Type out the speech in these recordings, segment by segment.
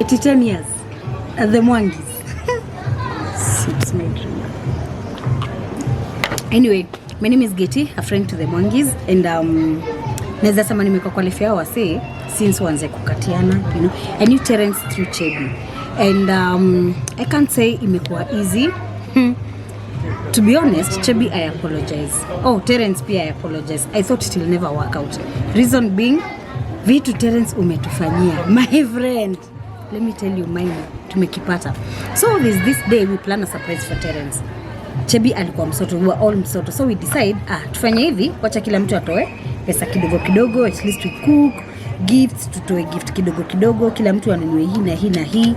10 years at the MWANGI'S. It's my dream. Anyway, my name is Getty, a friend to the MWANGI'S, and naweza sema nimekuwa qualify wase since wanze kukatiana, you know. I knew Terence through Chebby, and I can't say imekuwa easy. To be honest, Chebby, I apologize. Oh, Terence pia I apologize. I thought it will never work out. Reason being, vitu Terence umetufanyia, my friend. Let me tell you mine, tumekipata. So there's this day we plan a surprise for Terence. Chebby alikuwa msoto, we were all msoto. So we decide, tufanye hivi, wacha kila mtu atoe pesa kidogo kidogo, at least we cook, gifts, tutoe gift kidogo kidogo, kila mtu anunue hii na hii na hii.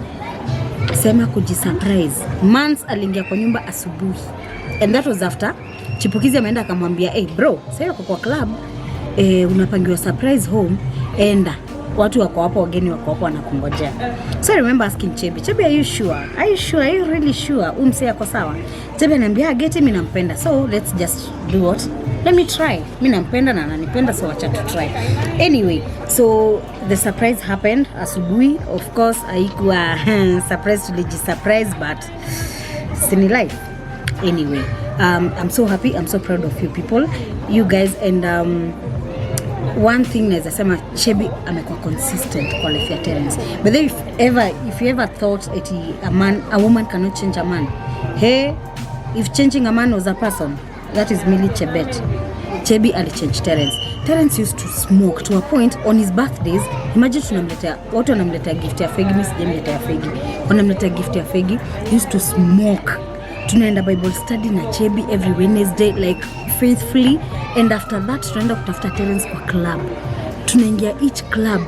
Sema kujisurprise. Months aliingia kwa nyumba asubuhi. And that was after Chipukizi ameenda akamwambia, "Hey bro, sasa uko kwa club, unapangiwa surprise home, enda. Watu wako hapo, wageni wako hapo wanakungojea." So I remember asking Chebby, "Chebby, are you sure? Are you sure? Are you really sure? Umse yako sawa?" Chebby ananiambia, "Getty, mimi nampenda. So let's just do what? Let me try. Mimi nampenda na ananipenda, so acha tu try." Anyway, so the surprise happened asubuhi. Of course, haikuwa surprise, tulijisurprise, but sini life. Anyway, I'm so happy, I'm so proud of you people, you guys, and one thing naweza sema, Chebby amekuwa consistent kwa life ya Terence. But then if you ever thought a woman cannot change a man, hey, if changing a man was a person, that is Millie Chebet. Chebby alichange Terence. Terence used to smoke to a point on his birthdays. Imagine watu wanamletea gift ya fegi, mimi sijamletea fegi. Wanamletea gift ya fegi, he used to smoke. Tunaenda Bible study na Chebby every Wednesday, like faithfully, and after that tunaenda kutafuta Terence kwa club. Tunaingia each club.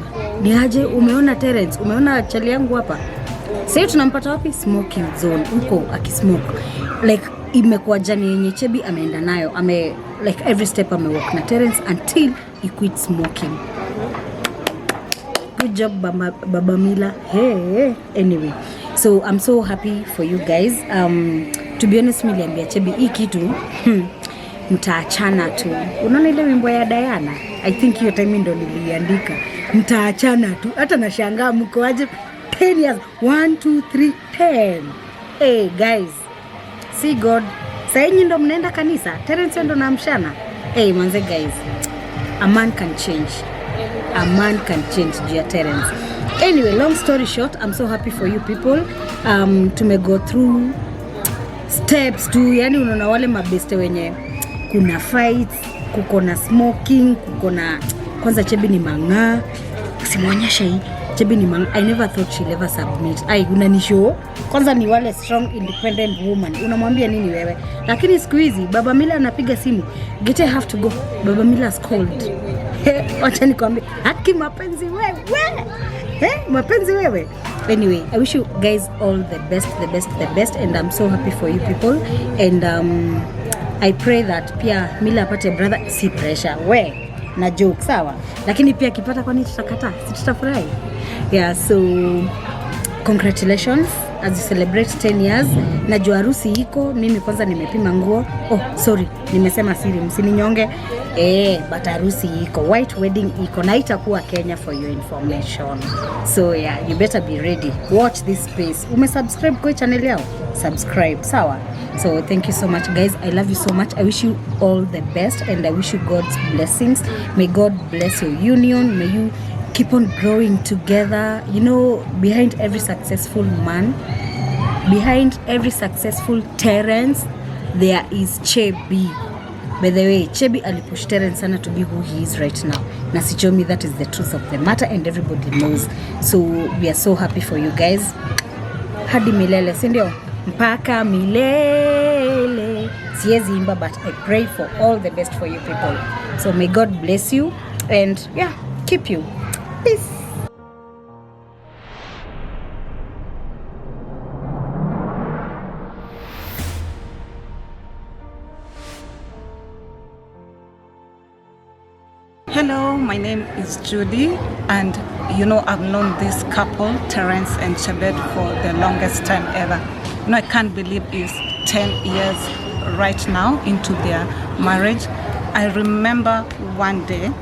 Ni aje, umeona Terence, umeona chali yangu hapa? Sasa tunampata wapi? Smoking zone. Huko akismoke. Like imekuwa jani yenye Chebby ameenda nayo. Like every step walk na Terence until he quit smoking. Good job, Baba Mila. Hey. Anyway, so I'm so happy for you guys. To be honest, niliambia Chebby hii kitu mtaachana tu. Unaona ile wimbo ya Diana? I think hiyo time ndo niliandika. Mtaachana tu. Hata nashangaa mko aje 10 years. 1 2 3 10. Hey guys. See God. Sasa nyinyi ndo mnaenda kanisa. Terence ndo namshana. Hey manze guys. A man can change. A man can change, dear Terence. Anyway, long story short, I'm so happy for you people. To go through steps tu, yani unaona wale mabeste wenye kuna fights, kuko na smoking, kuko na kwanza Chebby ni manga. Simuonyesha hii. Chebby ni manga. I never thought she'll ever submit. Unanishow. Kwanza ni wale strong independent woman. Unamwambia nini wewe? Lakini siku hizi Baba Mila anapiga simu. Getty, I have to go. Baba Mila's called. Wacha nikwambie, haki mapenzi wewe. Mapenzi wewe. Anyway, I wish you guys all the best, and I'm so happy for you people, and I pray that pia Mila apate brother, si pressure na joke sawa, lakini pia akipata, kwani tutakataa? Si tutafurahi? Yeah, so congratulations as you celebrate 10 years. Najua harusi iko, mimi kwanza nimepima nguo. Oh sorry, nimesema siri, msininyonge. But harusi iko, white wedding iko, na itakuwa Kenya for your information. So yeah, you better be ready. Watch this space. Umesubscribe kwa channel yao? Subscribe, sawa? So thank you so much guys. I love you so much. I wish you all the best, and I wish you God's blessings. May God bless your union. May you keep on growing together. You know, behind every successful man, behind every successful Terence, there is Chebby. By the way, Chebby alipush Terence sana to be who he is right now. Na sichomi, that is the truth of the matter, and everybody knows. So we are so happy for you guys. Hadi milele, si ndio? Mpaka milele. Siwezi imba, but I pray for all the best for you people. So may God bless you, and yeah, keep you. Peace. Hello, my name is Judy, and you know, I've known this couple, Terence and Chebet, for the longest time ever. You know, I can't believe it's 10 years right now into their marriage. I remember one day,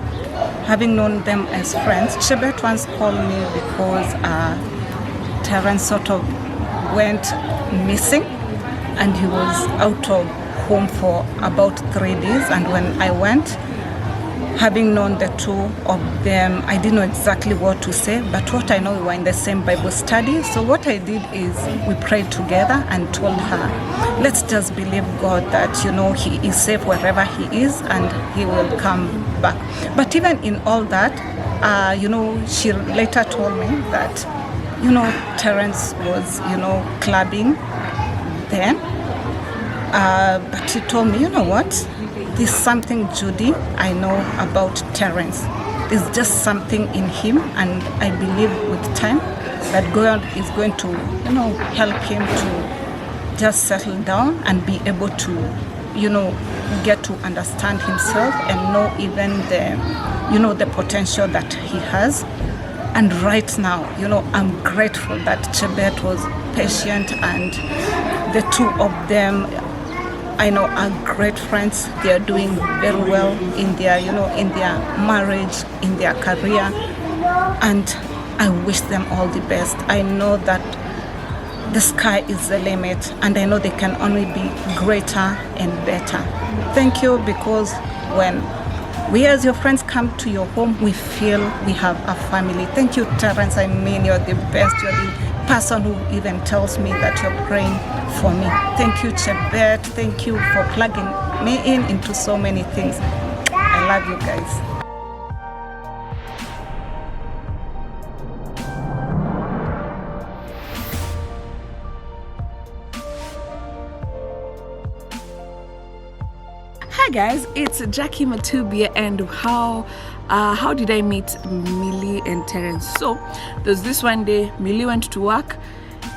having known them as friends, Chebet once called me because Terence sort of went missing, and he was out of home for about 3 days. And when I went, having known the two of them, I didn't know exactly what to say, but what I know, we were in the same Bible study. So what I did is we prayed together and told her, let's just believe God that, you know, he is safe wherever he is and he will come back. But even in all that, you know, she later told me that, you know, Terence was, you know, clubbing then. But she told me, you know what? There's something, Judy, I know about Terence. There's just something in him, and I believe with time that God is going to, you know, help him to just settle down and be able to, you know, get to understand himself and know even the, you know, the potential that he has. And right now, you know, I'm grateful that Chebet was patient, and the two of them, I know, are great friends. They are doing very well in their, you know, in their marriage, in their career, and I wish them all the best. I know that the sky is the limit, and I know they can only be greater and better. Thank you, because when we as your friends come to your home, we feel we have a family. Thank you, Terence. I mean, you're the best. You're the person who even tells me that you're praying for me. Thank you, Chebet. Thank you for plugging me into so many things. I love you guys. Hi guys, it's Jackie Matubia, and how did I meet Millie and Terence? So there's this one day, Millie went to work,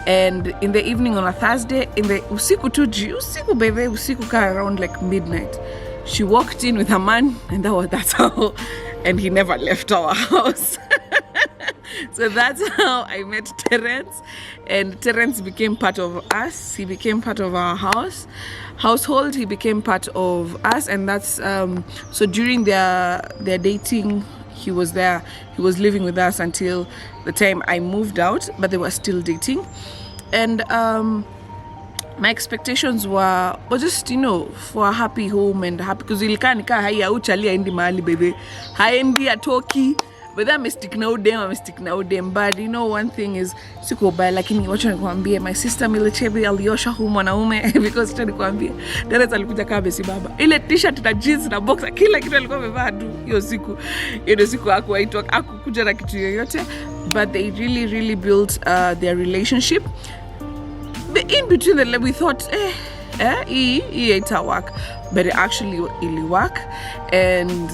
and in the evening on a Thursday, in the usiku ka around like midnight, she walked in with a man, and that's how, and he never left our house. So that's how I met Terence, and Terence became part of us. He became part of our household. He became part of us, and that's so during their dating, he was there. He was living with us until the time I moved out, but they were still dating. And my expectations were just, you know, for a happy home and happy, because ilikuwa nika haya uchali aendi mahali bebe, haendi atoki. But that mistake now dem, but you know, one thing is siko baya, lakini wacha nikwambie, my sister Millie Chebby aliosha huyu mwanaume because tena nikwambie, Terence alikuja kama besi baba, ile t-shirt na jeans na boxer, kila kitu alikuwa amevaa tu hiyo siku hakukuja na kitu yoyote. But they really built their relationship. But in between we thought ita work, but it actually ili work. And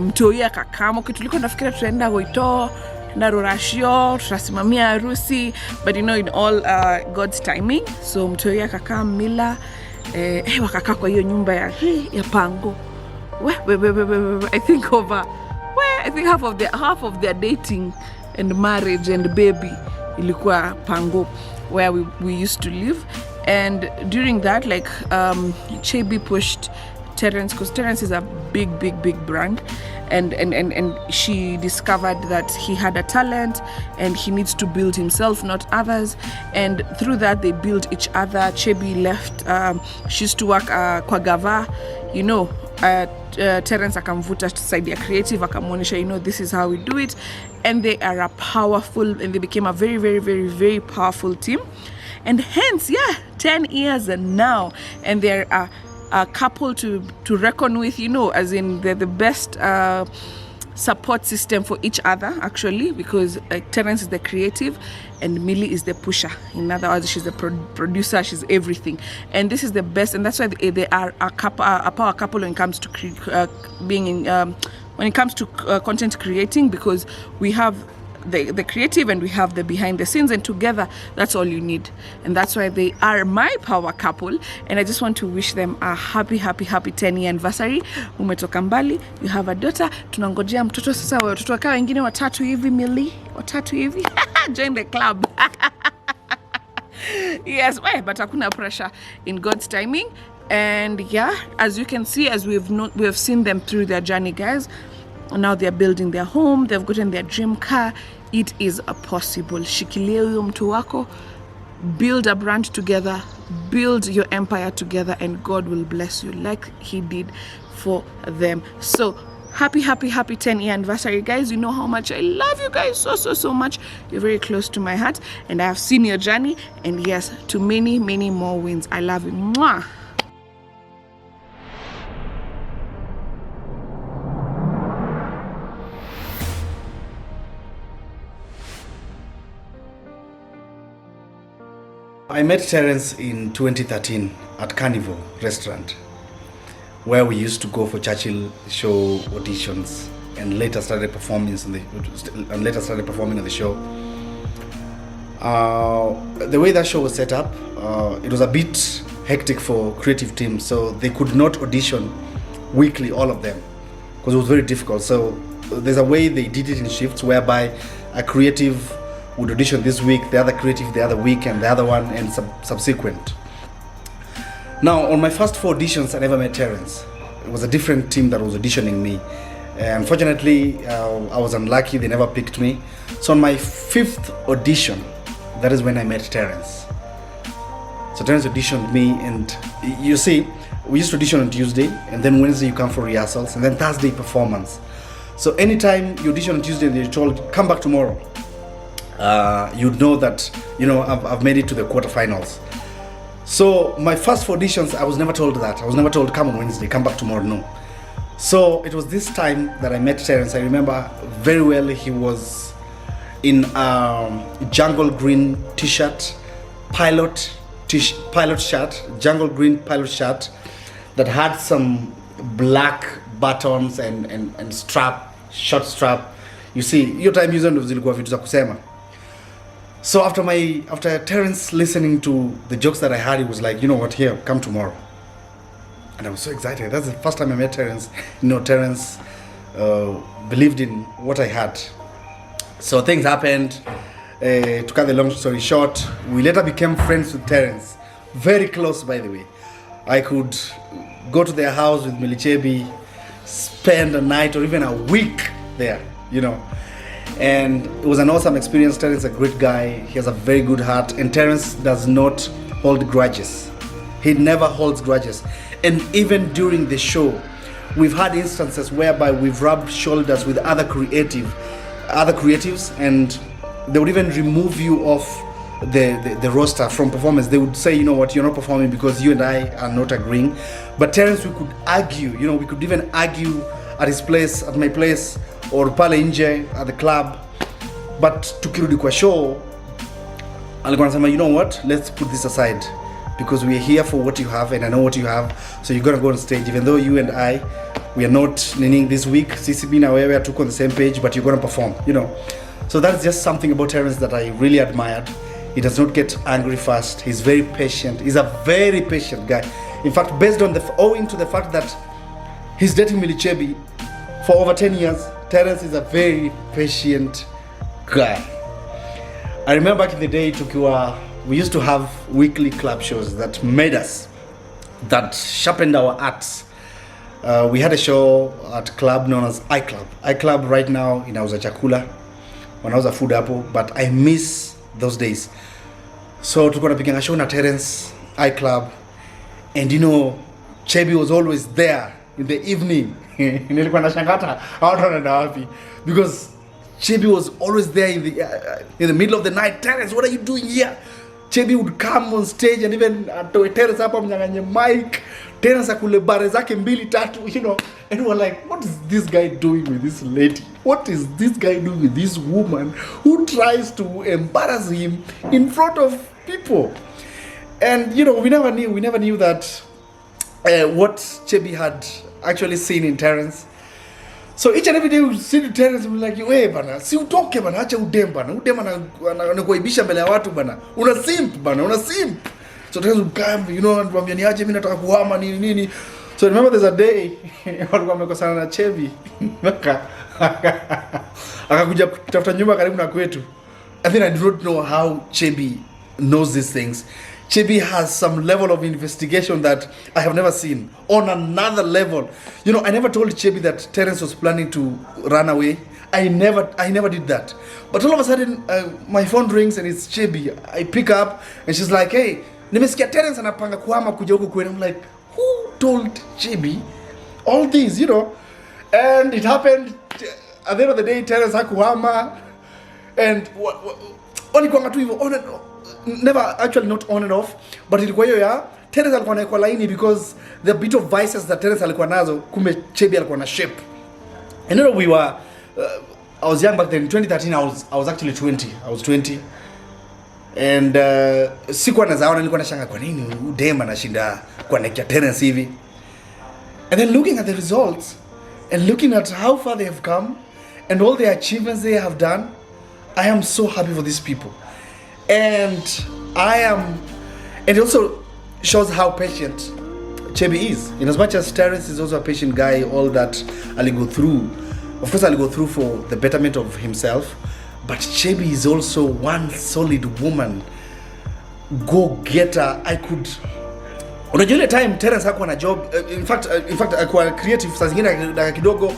mtoi akakama, tulikuwa nafikiria tunaenda Goito na Rorashio, tutasimamia harusi, but you know, in all God's timing. So mtoi akakama Mila, wakakaa kwa hiyo nyumba ya pango. I think half of their dating and marriage and baby ilikuwa pango, where we used to live. And during that, like, Chebby pushed Terence, because Terence is a big brand, and she discovered that he had a talent and he needs to build himself, not others. And through that, they built each other. Chebby left. She used to work kwa gava, you know. Terence akamvuta side ya creative, akamwonyesha, you know, this is how we do it. And they are a powerful, and they became a very powerful team. And hence, 10 years and now, and they're a couple to reckon with, you know, as in they're the best support system for each other, actually, because Terence is the creative and Millie is the pusher. In other words, she's the producer, she's everything. And this is the best, and that's why they are a power couple when it comes to when it comes to content creating, because we have the creative and we have the behind the scenes, and together that's all you need. And that's why they are my power couple, and I just want to wish them a happy 10-year anniversary. Umetoka mbali, you have a daughter, tunangojea mtoto sasa. Watoto wakawa wengine watatu hivi, join the club. Yes, but hakuna pressure, in God's timing. And as you can see, as we have seen them through their journey, guys, now they're building their home, they've gotten their dream car. It is possible. Shikilia huyo mtu wako, build a brand together, build your empire together, and God will bless you like he did for them. So happy 10-year anniversary, guys. You know how much I love you guys so much. You're very close to my heart, and I have seen your journey, and yes, to many more wins. I love you. Mwah. I met Terence in 2013 at Carnival restaurant, where we used to go for Churchill show auditions, and later started performing on the show. The way that show was set up, it was a bit hectic for creative teams, so they could not audition weekly, all of them, because it was very difficult. So there's a way they did it in shifts, whereby a creative would audition this week, the other creative the other week, and the other one, and subsequent. Now, on my first 4 auditions, I never met Terence. It was a different team that was auditioning me. Unfortunately, I was unlucky, they never picked me. So on my 5th audition, that is when I met Terence. So Terence auditioned me, and you see, we used to audition on Tuesday, and then Wednesday you come for rehearsals, and then Thursday performance. So anytime you audition on Tuesday and you're told, come back tomorrow, you'd know that, I've made it to the quarterfinals. So my first 4 auditions, I was never told that. I was never told, come on Wednesday, come back tomorrow, no. So it was this time that I met Terence. I remember very well, he was in jungle green t-shirt, pilot shirt, jungle green pilot shirt that had some black buttons and strap, short strap. You see, your time hizo ndo zilikuwa vitu za kusema. So after Terence listening to the jokes that I had, he was like, you know what, here, come tomorrow. And I was so excited. That's the first time I met Terence. Terence believed in what I had. So things happened. To cut the long story short, we later became friends with Terence. Very close, by the way. I could go to their house with Chebby, spend a night or even a week there, And it was an awesome experience. Terence is a great guy. He has a very good heart. And Terence does not hold grudges. He never holds grudges. And even during the show, we've had instances whereby we've rubbed shoulders with other creatives, and they would even remove you off the roster from performance. They would say, you know what, you're not performing because you and I are not agreeing. But Terence, we could argue. We could even argue at his place, at my place, or pale nje at the club. But tukirudi kwa show, alikuwa anasema, you know what, let's put this aside, because we are here for what you have, and I know what you have, so you're gonna go on stage, even though you and I, we are not needing this week, CCB na wewe tuko on the same page, but you're gonna perform, So that's just something about Terence that I really admired. He does not get angry fast. He's very patient. He's a very patient guy. In fact, owing to the fact that he's dating Chebby for over 10 years, Terence is a very patient guy. I remember back in the day, we used to have weekly club shows that made us, that sharpened our arts. We had a show at a club known as iClub. iClub right now inauza chakula, wanauza food hapo, but I miss those days. So tulikuwa tunapiga show na Terence, iClub, and Chebby was always there in the evening. Nilikuwa nashangata watu wanaenda wapi, because Chebby was always there in the middle of the night. Terence, what are you doing here? Chebby would come on stage and even atoe Terence hapa mnyanganye mic. Terence akule bare zake 2-3, and we're like, what is this guy doing with this lady? What is this guy doing with this woman who tries to embarrass him in front of people? And we never knew that what Chebby had actually seen in Terence. So each and every day we see the Terence and we're like, hey bana, si utoke bana, acha udem bana. Udem anakuaibisha mbele ya watu bana. Una simp. So Terence would come, anatuambia ni aje mimi nataka kuhama nini. So I remember there's a day walikuwa wamekosana na Chebby. Akakuja kutafuta nyumba karibu na kwetu. I think I do not know how Chebby knows these things. Chebby has some level of investigation that I have never seen on another level. You know, I never told Chebby that Terence was planning to run away. I never did that. But all of a sudden, my phone rings and it's Chebby. I pick up and she's like, hey, nimesikia Terence anapanga kuhama kuja huku kwenu. I'm like, who told Chebby all these, you know? And it happened. At the end of the day, Terence hakuhama. And only kwanga tu hivyo on and off. Never, actually not on and off, but ilikuwa hiyo ya Terence alikuwa anaekwa laini because the bit of vices that Terence alikuwa nazo, kumbe Chebby alikuwa na shape. And you know, we were I was young back then. In 2013 I was actually 20. I was 20. And sikuwa nazaona, nilikuwa nashanga kwa nini udema anashinda kwa nekia Terence hivi. And then looking at the results and looking at how far they have come and all the achievements they have done, I am so happy for these people. And it also shows how patient Chebby is. In as much as Terence is also a patient guy, all that I'll go through. Of course, I'll go through for the betterment of himself. But Chebby is also one solid woman, go-getter. Unajua ile time Terence hakuwa na job, in fact alikuwa creative, saa zingine dakika kidogo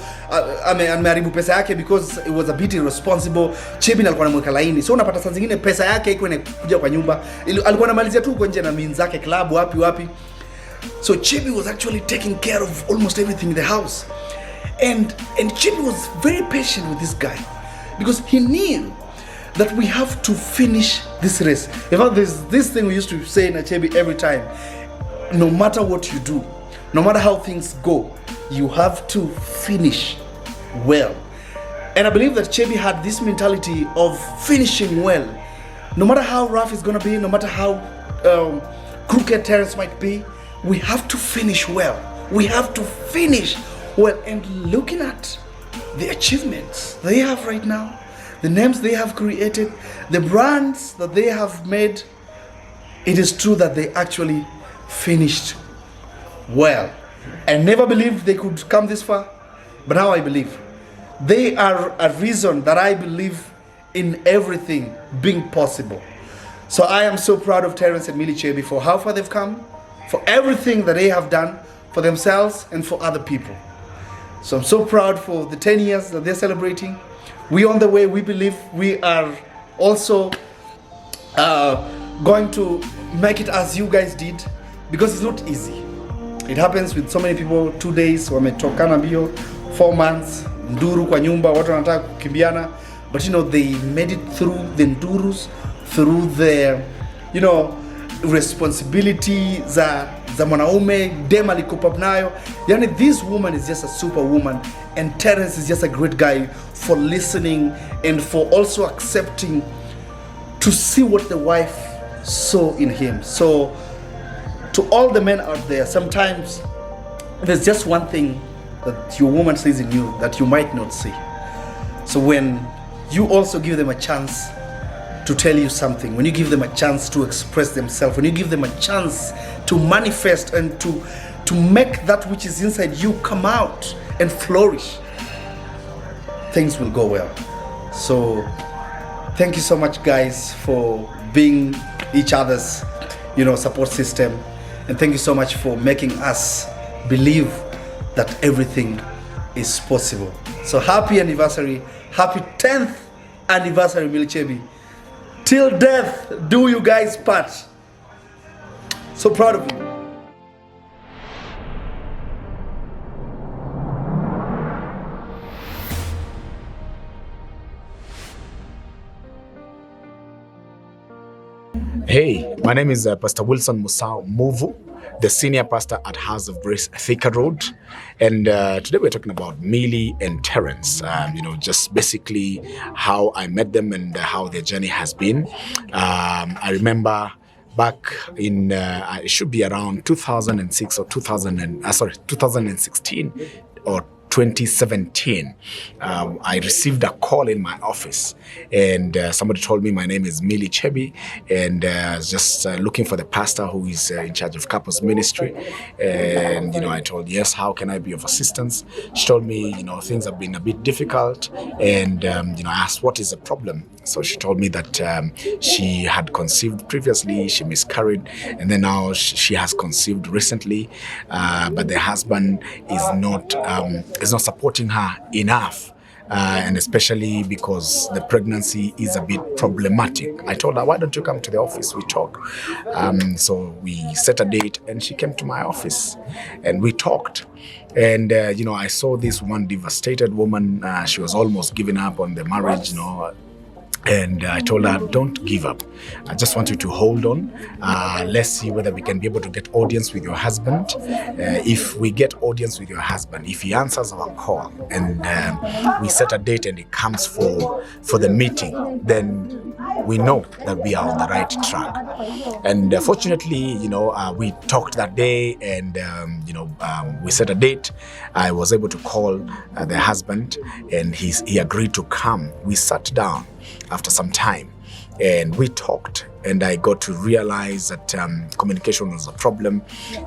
ameharibu pesa yake because it was a bit irresponsible. Chebby alikuwa anamweka laini, so unapata saa zingine pesa yake iko inakuja kwa nyumba, alikuwa anamalizia tu huko nje na means zake, club wapi. So Chebby was actually taking care of almost everything in the house, and Chebby was very patient with this guy because he knew that we have to finish this race. In fact, there's this thing we used to say in Chebby every time. No matter what you do, no matter how things go, you have to finish well. And I believe that Chebby had this mentality of finishing well. No matter how rough it's gonna be, no matter how crooked Terence might be, we have to finish well. We have to finish well. And looking at the achievements they have right now, the names they have created, the brands that they have made, it is true that they actually finished well. I never believed they could come this far, but now I believe. They are a reason that I believe in everything being possible. So I am so proud of Terence and Millie Chebby for how far they've come, for everything that they have done for themselves and for other people. So I'm so proud for the 10 years that they're celebrating. We're on the way. We believe we are also going to make it as you guys did, because it's not easy. It happens with so many people. 2 days wametokana mbio, 4 months nduru kwa nyumba, watu wanataka kukimbiana, but you know, they made it through the ndurus, through the, you know, responsibility za mwanaume dem alikopa nayo. Yani, this woman is just a superwoman, and Terence is just a great guy for listening and for also accepting to see what the wife saw in him. So to all the men out there, sometimes there's just one thing that your woman sees in you that you might not see. So when you also give them a chance to tell you something, when you give them a chance to express themselves, when you give them a chance to manifest and to make that which is inside you come out and flourish, things will go well. So thank you so much, guys, for being each other's, you know, support system. And thank you so much for making us believe that everything is possible. So happy anniversary, happy 10th anniversary, Millie Chebby. Till death do you guys part. So proud of you. Hey, my name is Pastor Wilson Musau Muvu, the senior pastor at House of Grace Thika Road. And today we're talking about Millie and Terence, you know, just basically how I met them and how their journey has been. I remember back in, it should be around 2006 or 2016 or 2017, I received a call in my office, and somebody told me my name is Millie Chebby, and I was just looking for the pastor who is in charge of couples ministry. And you know, I told, yes, how can I be of assistance? She told me, you know, things have been a bit difficult, and you know, I asked what is the problem, So she told me that she had conceived previously, she miscarried, and then now she has conceived recently, but the husband is not supporting her enough. And especially because the pregnancy is a bit problematic. I told her, why don't you come to the office, we talk. So we set a date and she came to my office and we talked. And, I saw this one devastated woman. She was almost giving up on the marriage, And I told her, don't give up. I just want you to hold on. Let's see whether we can be able to get audience with your husband. If we get audience with your husband, if he answers our call and we set a date and he comes for the meeting, then we know that we are on the right track. And fortunately, we talked that day and, we set a date. I was able to call the husband and he agreed to come. We sat down after some time and we talked, and I got to realize that communication was a problem,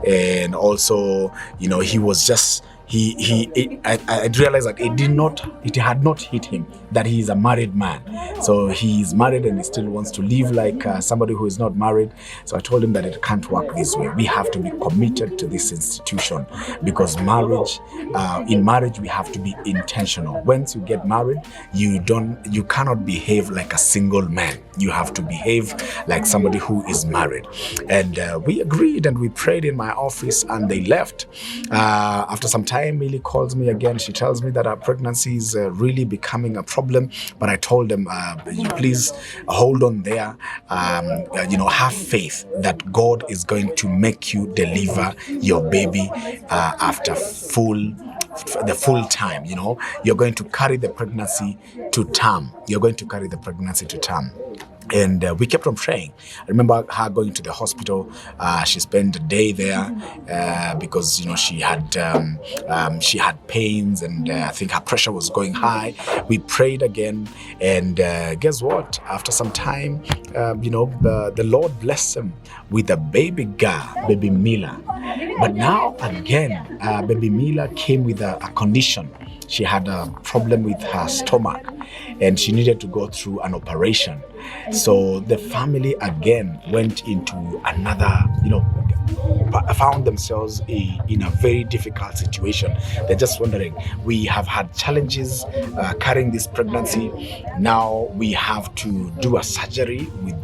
and also he was just I realized that it had not hit him that he is a married man. So he is married and he still wants to live like somebody who is not married. So I told him that it can't work this way. We have to be committed to this institution, because in marriage we have to be intentional. Once you get married, you cannot behave like a single man. You have to behave like somebody who is married. And we agreed and we prayed in my office and they left. After some time, Millie calls me again. She tells me that our pregnancy is really becoming a problem. But I told them, please hold on there. Have faith that God is going to make you deliver your baby after the full time. You're going to carry the pregnancy to term. And we kept on praying. I remember her going to the hospital. She spent a day there because she had pains, and I think her pressure was going high. We prayed again, and guess what? After some time, the Lord blessed them with a baby girl, baby Mila. But now again, baby Mila came with a condition. She had a problem with her stomach and she needed to go through an operation. So the family again went into another, found themselves in a very difficult situation. They're just wondering, we have had challenges carrying this pregnancy. Now we have to do a surgery with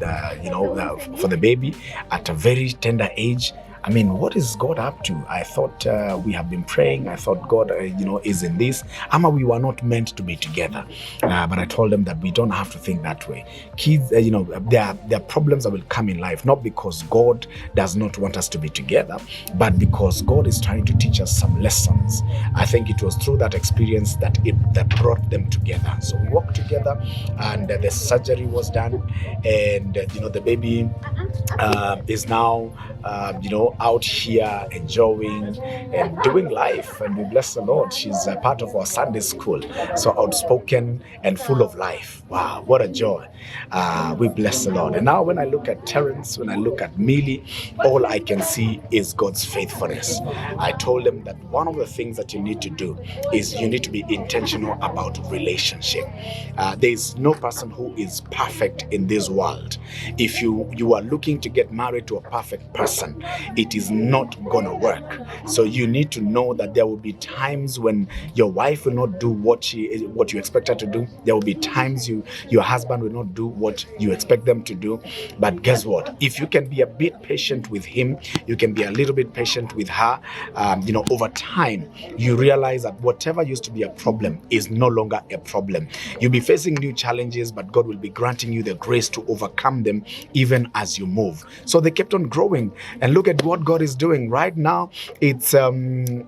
for the baby at a very tender age. I mean, what is God up to? I thought we have been praying. I thought God, is in this. We were not meant to be together. But I told them that we don't have to think that way. Kids, there are problems that will come in life, not because God does not want us to be together, but because God is trying to teach us some lessons. I think it was through that experience that brought them together. So we walked together, and the surgery was done, and the baby is now out here enjoying and doing life, and we bless the Lord. She's a part of our Sunday school, so outspoken and full of life. Wow, what a joy. We bless the Lord. And now when I look at Terence, when I look at Millie, all I can see is God's faithfulness. I told them that one of the things that you need to do is you need to be intentional about relationship. There is no person who is perfect in this world. If you are looking to get married to a perfect person, it is not gonna work. So you need to know that there will be times when your wife will not do what you expect her to do. There will be times your husband will not do what you expect them to do. But guess what? If you can be a bit patient with him, you can be a little bit patient with her, over time, you realize that whatever used to be a problem is no longer a problem. You'll be facing new challenges, but God will be granting you the grace to overcome them even as you move. So they kept on growing, and look at what God is doing right now. It's 10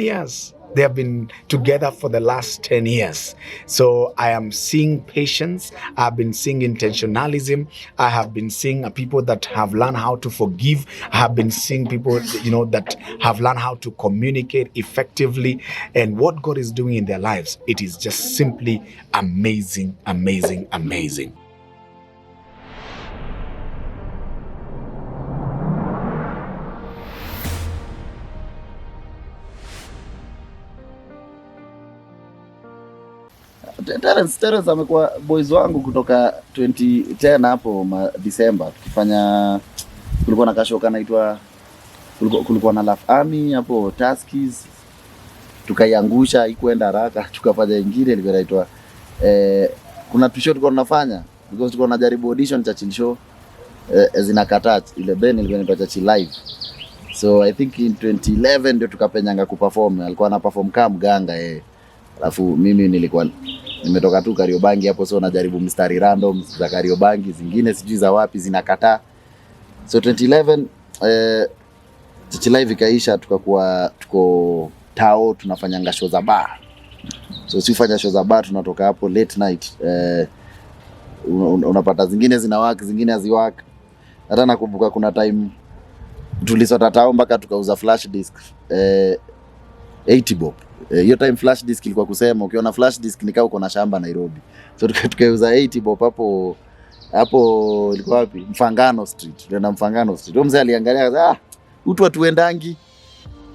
years. They have been together for the last 10 years. So I am seeing patience. I've been seeing intentionalism. I have been seeing people that have learned how to forgive. I have been seeing people, that have learned how to communicate effectively. And what God is doing in their lives, it is just simply amazing, amazing, amazing. Terence amekuwa boys wangu kutoka 2010 hapo December, tukifanya kulikuwa na kashoka naitwa kulikuwa na Laf Army hapo Tuskies, tukaiangusha ikuenda haraka, tukafanya nyingine ilikuwa inaitwa kuna show tulikuwa tunafanya because tulikuwa tunajaribu audition Churchill show zinakataa, ile band ilikuwa inaitwa Churchill live. So I think in 2011 ndio tukapenyanga kuperform. Alikuwa ana perform kama mganga alafu mimi nilikuwa nimetoka tu Kariobangi hapo, so najaribu mstari random za Kariobangi, zingine sijui za wapi zinakataa. So 2011 Churchill live ikaisha, tukakuwa tuko tao tunafanya show za bar. So si ufanya show za bar, tunatoka hapo late night unapata zingine zinawaka zingine haziwaka. Hata nakumbuka kuna time tulisota tao mpaka tukauza flash disk 80 bob. Hiyo time flash disk ilikuwa kusema ukiona flash disk nikao uko na shamba Nairobi. So tukauza 80 bob hapo ilikuwa wapi? Mfangano Street. Tuenda Mfangano Street. Mzee aliangalia utu tuendangi.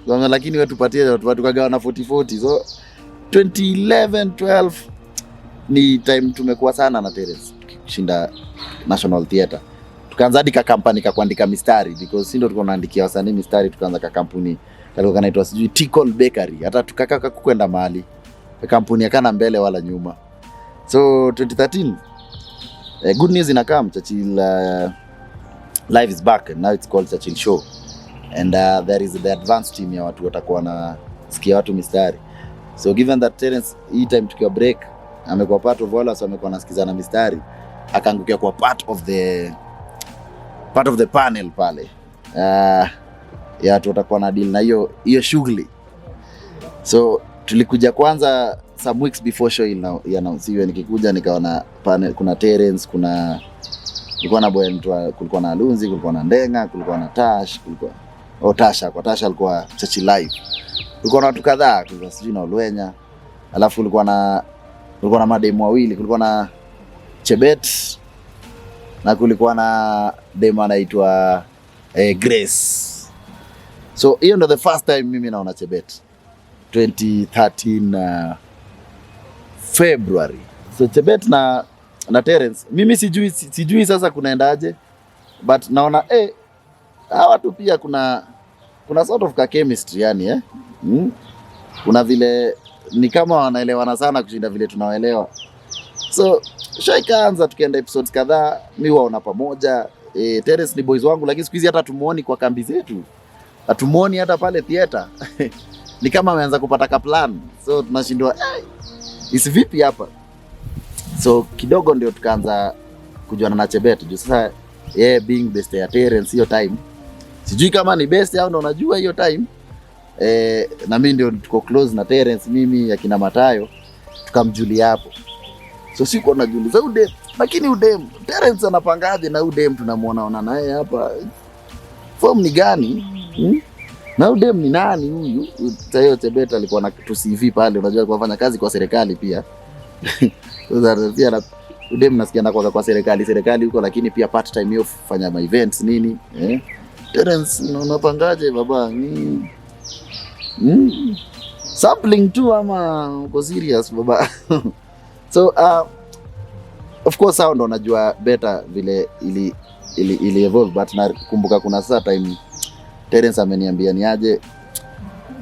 Lakini wewe tupatie watu tukagawa na 40. So 2011 12 ni time tumekuwa sana na Terence kushinda National Theatre. Tukaanza hadi kampani kuandika mistari because sisi ndio tulikuwa tunaandikia wasanii mistari. Tukaanza kampuni kalikuwa kanaitwa sijui Tickle Bakery, hata tukakaka kwenda mahali kampuni yakana mbele wala nyuma. So 2013 good news inakam Churchill live is back and now it's called Churchill Show and there is the advanced team ya watu watakuwa na sikia watu mistari. So given that Terence hii time tukiwa break amekuwa part of wala, so amekuwa nasikizana mistari, akaangukia kwa part of the panel pale ya watu watakuwa na deal na hiyo shughuli. So tulikuja kwanza some weeks before show inaanziwa, nikikuja nikaona panel kuna Terence, kulikuwa na boy kulikuwa na Alunzi, kulikuwa na Ndenga, kulikuwa na Tash, kulikuwa Tasha alikuwa Churchill live. Kulikuwa na watu kadhaa, kulikuwa sijui na Olwenya, alafu kulikuwa na mademu wawili, kulikuwa na Chebet na kulikuwa na demo anaitwa Grace. So hiyo ndo the first time mimi naona Chebet 2013 February. So Chebet na Terence mimi sijui sasa kunaendaje, but naona hawa watu pia kuna sort of chemistry yani kuna vile ni kama wanaelewana sana kushinda vile tunawaelewa. So show ikaanza, tukaenda episodes kadhaa, mimi waona pamoja. Terence ni boys wangu, lakini siku hizi hata tumuoni kwa kambi zetu, hatumuoni hata pale theater. Ni kama ameanza kupata ka plan, so tunashindwa isi vipi hapa. So kidogo ndio tukaanza kujuana na Chebet juu sasa being best ya Terence hiyo time, sijui kama ni best au ndo unajua hiyo time na mimi ndio tuko close na Terence, mimi akina Matayo tukamjulia hapo. So siko najiuliza udem, lakini udem Terence anapangaje na udem tunamuona naye hapa form ni gani? Na udem ni nani huyu? Tayo Chebet alikuwa na CV pale, unajua alikuwa anafanya kazi kwa serikali pia. Sasa pia na udem nasikia na kwa serikali huko, lakini pia part time hiyo fanya ma events nini Terence unapangaje baba? Sampling tu ama uko serious baba? So of course sound unajua better vile ili evolve, but nakumbuka kuna sasa time Terence ameniambia niaje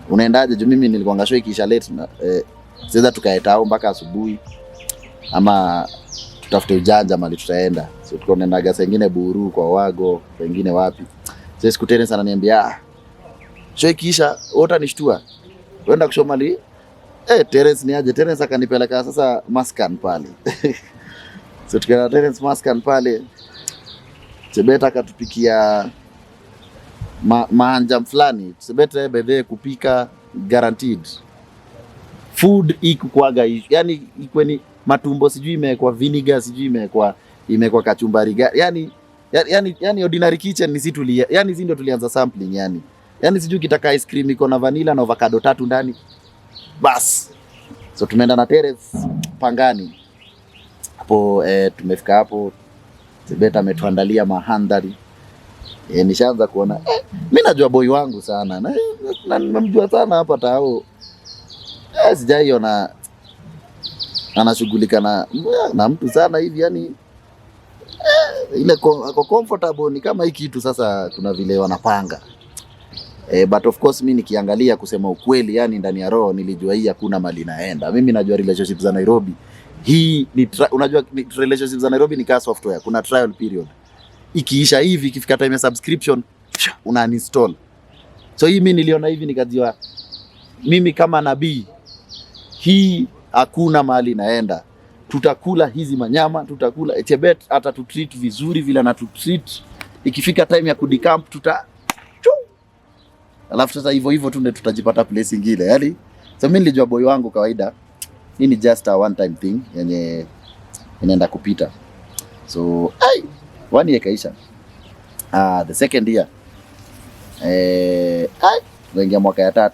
unaendaje juu mimi nilikuwa ngashow ikisha late na sasa tukaetao mpaka asubuhi ama tutafute ujanja mali tutaenda. So tukaendaga saa nyingine Buru kwa Wago, wengine wapi. Sasa siku Terence ananiambia show ikisha utanishtua wenda kushow mali Terence niaje. Terence akanipeleka sasa Maskan pale. So tukaenda Terence Maskan pale, Chebet akatupikia maanjam fulani. Chebet bebe kupika guaranteed food ikuaga, yani ikweni matumbo sijui imekuwa vinegar, sijui imekuwa kachumbari yani ordinary kitchen ni situlia, yani hizi ndio tulianza sampling yani sijui kitaka ice cream iko na vanilla na avocado 3 ndani bas. So tumeenda na Terence Pangani hapo tumefika hapo, Chebet ametuandalia mahandari. Nishaanza kuona mimi najua boy wangu sana na nimemjua sana hapa tao. Sijaiona anashughulika na mtu sana hivi yani ile ako comfortable, ni kama hii kitu sasa kuna vile wanapanga. But of course mimi nikiangalia kusema ukweli, yani ndani ya roho nilijua hii hakuna mali naenda. Mimi najua relationships za Nairobi hii ni unajua relationships za Nairobi ni kama software, kuna trial period. Ikiisha hivi, ikifika time ya subscription una uninstall. So hii mimi niliona hivi nikajua mimi kama nabii hii hakuna mali naenda. Tutakula hizi manyama, tutakula Chebet hata tutreat vizuri vile na tutreat. Ikifika time ya kudicamp alafu sasa hivyo tu tutajipata place nyingine. Yaani so mimi nilijua boy wangu kawaida hii ni just a one time thing yenye inaenda kupita. So one year kaisha. The second year wengia mwaka ya 3.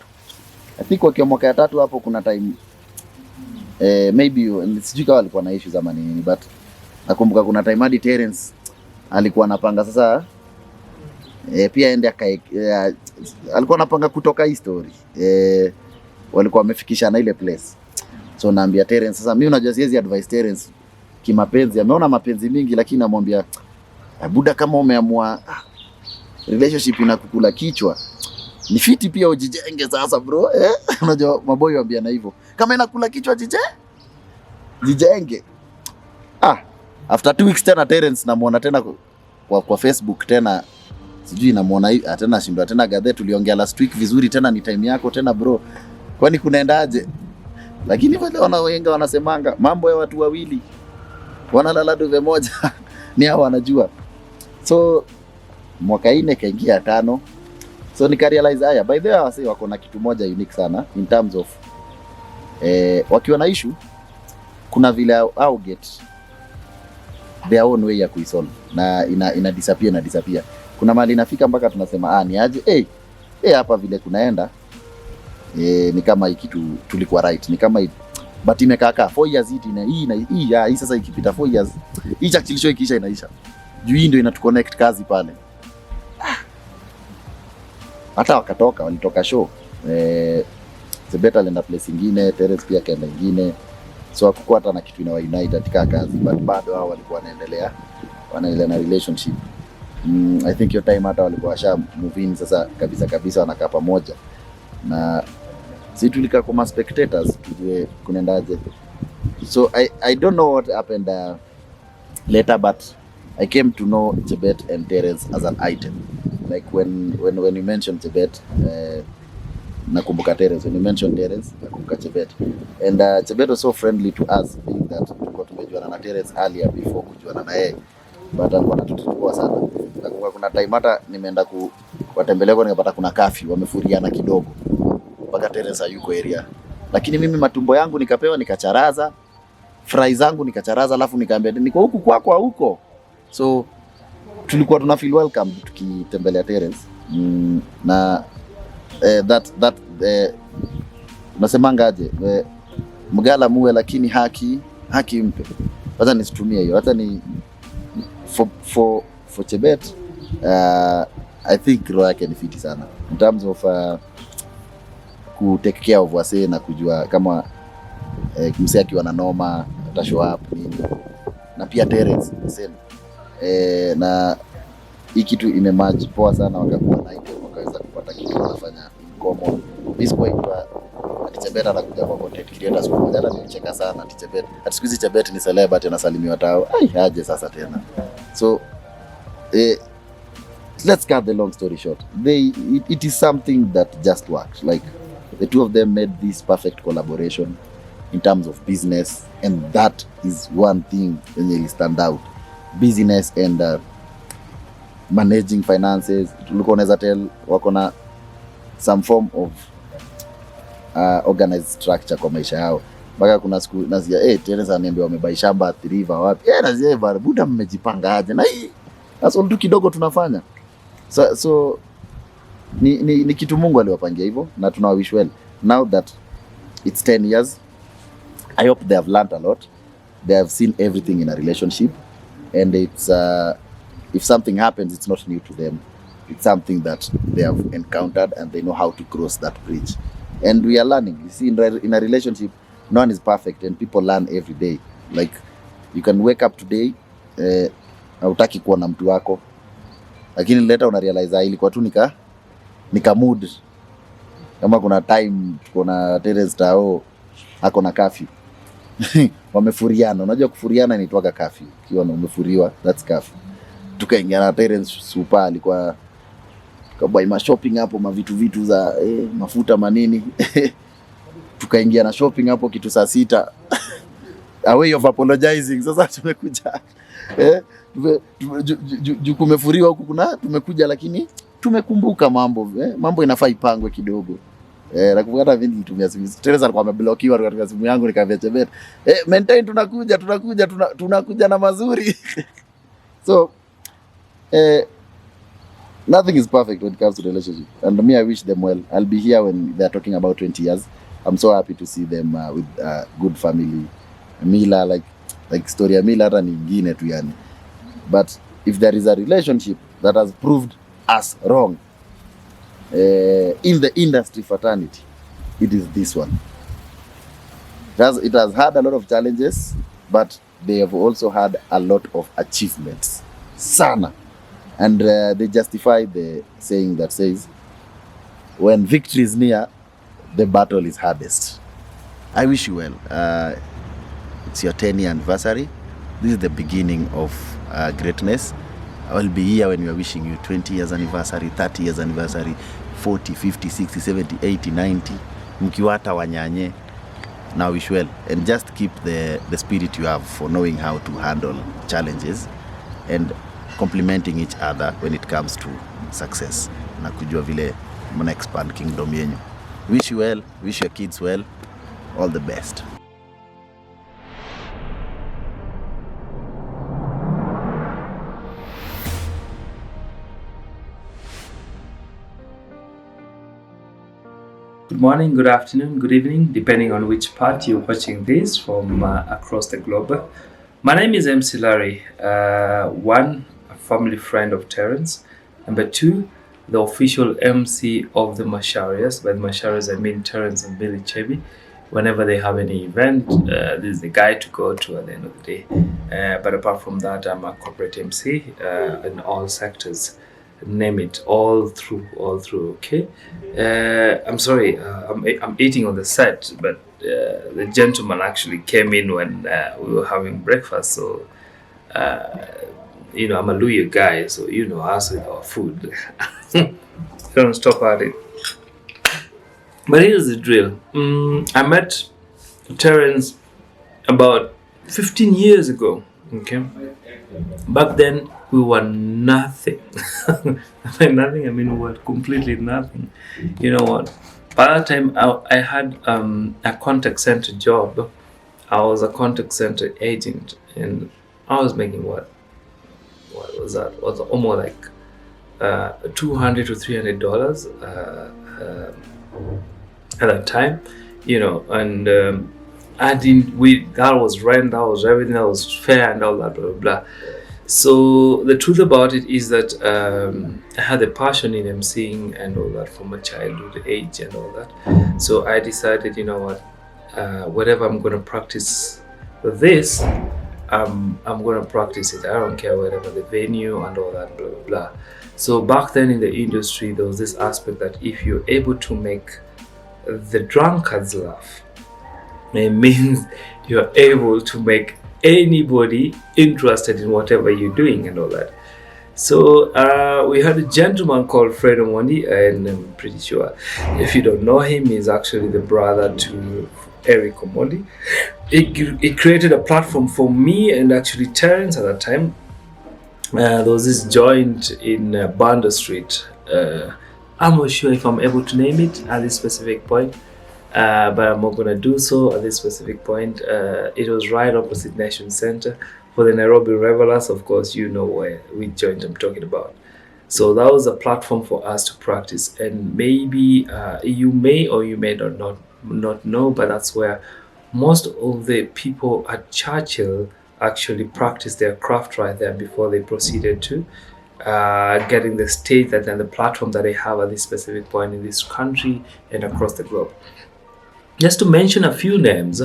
I think kwa mwaka ya 3 hapo kuna time maybe sijui kama alikuwa na issue zamani nini, but nakumbuka kuna time hadi Terence alikuwa anapanga sasa pia ende alikuwa anapanga kutoka history walikuwa wamefikisha na ile place. So naambia Terence sasa, mimi unajua siwezi advise Terence kimapenzi, ameona mapenzi mingi, lakini namwambia buda, kama umeamua relationship inakukula kichwa, ni fiti pia ujijenge sasa bro. Unajua maboy waambia na hivyo, kama inakula kichwa jijenge. After 2 weeks tena Terence namuona tena kwa Facebook tena, sijui namuona tena shindwa tena gadhe, tuliongea last week vizuri tena, ni time yako tena bro, kwani kunaendaje? Lakini wale wanaoenga wanasemanga mambo ya watu wawili wanalala duve moja ni hao wanajua. So mwaka 4 kaingia 5. So nikarealize haya, by the way wase wako na kitu moja unique sana in terms of wakiwa na issue kuna vile au get their own way ya kuisolve na ina disappear. Kuna mali inafika mpaka tunasema ni aje hapa vile kunaenda ni kama hii kitu tulikuwa right, ni kama but imekaa 4 years hii sasa ikipita 4 years hii chachilisho ikiisha inaisha. Juu hii ndio inatuconnect kazi pale. Hata walitoka show Chebet alienda place nyingine, Terence pia kaenda nyingine. So hakukuwa hata na kitu inawaunite katika kazi, but bado hao walikuwa wanaendelea na relationship. I think your time hata walikuwa washa move in sasa kabisa wanakaa pamoja. Na sisi tulika kama spectators tujue kunaendaje. So I don't know what happened later, but I came to know Chebet and Terence as an item. Like when you mentioned Chebet, nakumbuka Terence. When you mentioned Terence, nakumbuka Chebet. And Chebet was so friendly to us, being that tulikuwa tumejuana na Terence earlier before kujuana na yeye. But alikuwa anatutukua sana. Nakumbuka kuna time hata nimeenda kuwatembelea kwa nikapata kuna curfew, wamefuriana kidogo. Mpaka Terence hayuko area. Lakini mimi matumbo yangu nikapewa, nikacharaza. Fry zangu nikacharaza, alafu nikaambia niko huku kwako huko. So tulikuwa tuna feel welcome tukitembelea Terence. Na that nasemanga aje, mgala muwe lakini haki mpe. Hata nisitumie hiyo, hata ni for Chebet I think roho yake ni fiti sana in terms of ku take care of wase na kujua kama msee akiwa na noma ata show up nini. Na pia Terence same na hii kitu imemerge poa sana, wakakuwa na item, wakaweza kupata kitu wanafanya common. This point Chebet anakuja kwa content creators kwa moja, nilicheka sana Chebet. At siku hizi Chebet ni celebrity, anasalimiwa tao. Aje sasa tena. So let's cut the long story short. It is something that just worked. Like the two of them made this perfect collaboration in terms of business, and that is one thing that really stand out. Business and managing finances. Tulikuwa unaweza tell wako na some form of organized structure kwa maisha yao. Baka kuna siku nazia Terence ananiambia wamebai shamba at River wapi. Nazia buda mmejipanga aje na hii. Sasa tu kidogo tunafanya. So ni kitu Mungu aliwapangia hivyo, na tunawish well. Now that it's 10 years, I hope they have learned a lot. They have seen everything in a relationship, and it's if something happens, it's not new to them. It's something that they have encountered, and they know how to cross that bridge. And we are learning. You see, in a relationship, no one is perfect and people learn every day. Like you can wake up today hautaki kuwa na mtu wako, lakini later una realize ilikuwa tu nika mood. Kama kuna time tuko na Terence Tao ako na curfew wamefuriana. Unajua kufuriana inaitwa curfew. Ukiwa umefuriwa, that's curfew. Tukaingia na Terence super, alikuwa tukabuy ma shopping hapo, vitu za mafuta manini tukaingia na shopping hapo kitu saa 6 a way of apologizing. Sasa tumekuja kumefuriwa huku, kuna tumekuja lakini tumekumbuka mambo inafaa ipangwe kidogo. Nakumbuka mimi nilitumia simu. Teresa alikuwa ameblokiwa katika simu yangu, nikamwambia Chebet, maintain, tunakuja na mazuri. So nothing is perfect when it comes to relationship, and me, I wish them well. I'll be here when they're talking about 20 years. I'm so happy to see them with good family. Mila, like story ya Mila hata nyingine tu yani. But if there is a relationship that has proved us wrong in the industry fraternity, it is this one. It has had a lot of challenges, but they have also had a lot of achievements. Sana. And they justify the saying that says, when victory is near, the battle is hardest. I wish you well. It's your 10-year anniversary. This is the beginning of greatness. I will be here when we are wishing you 20 years anniversary, 30 years anniversary, 40, 50, 60, 70, 80, 90. Mkiwata wanyanye. Now wish well. And just keep the spirit you have for knowing how to handle challenges and complementing each other when it comes to success. Na kujua vile mna expand kingdom yenyu. Wish you well, wish your kids well. All the best. Good morning, good afternoon, good evening, depending on which part you're watching this from across the globe. My name is MC Larry. One, a family friend of Terence. Number two, the official MC of the Masharias. By the Masharias, I mean Terence and Billy Chebby. Whenever they have any event, this is the guy to go to at the end of the day. But apart from that, I'm a corporate MC in all sectors. Name it, all through, okay? I'm sorry, I'm eating on the set, but the gentleman actually came in when we were having breakfast, so I'm a loyal guy, so us with our food. Don't stop at it. But here's the drill. I met Terence about 15 years ago, okay? Back then, we were nothing. By nothing, I mean we were completely nothing. You know what? By that time, I had a contact center job. I was a contact center agent, and I was making what was that? It was almost like $200 to $300 at that time. And that was rent, that was everything, that was fair, and all that, blah blah blah. So the truth about it is that I had a passion in emceeing and all that from a childhood age and all that. So I decided, whatever I'm going to practice this, I'm going to practice it. I don't care whatever the venue and all that, blah blah blah. So back then in the industry, there was this aspect that if you're able to make the drunkards laugh, it means you're able to make anybody interested in whatever you're doing and all that. So we had a gentleman called Fred Omondi, and I'm pretty sure if you don't know him, he's actually the brother to Eric Omondi. He created a platform for me and actually Terence at that time. There was this joint in Banda Street. I'm not sure if I'm able to name it at this specific point. But I'm not going to do so at this specific point. It was right opposite Nation Center. For the Nairobi Revelers, of course, you know which joint I'm talking about. So that was a platform for us to practice. And maybe you may or you may not know, but that's where most of the people at Churchill actually practiced their craft right there before they proceeded to getting the stage and the platform that they have at this specific point in this country and across the globe. Just to mention a few names,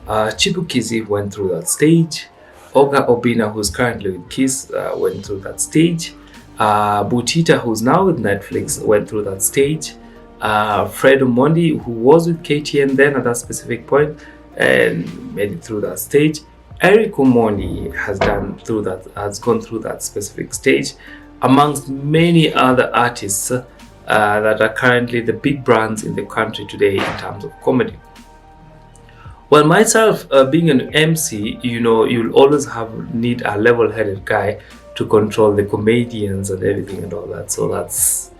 Chibukizi went through that stage. Oga Obina, who's currently with Kiss, went through that stage. Butita, who's now with Netflix, went through that stage. Fred Omondi, who was with KTN then at that specific point, and made it through that stage. Eric Omondi has gone through that specific stage, amongst many other artists that are currently the big brands in the country today in terms of comedy. Well, myself, being an MC, you'll always need a level-headed guy to control the comedians and everything and all that. So that's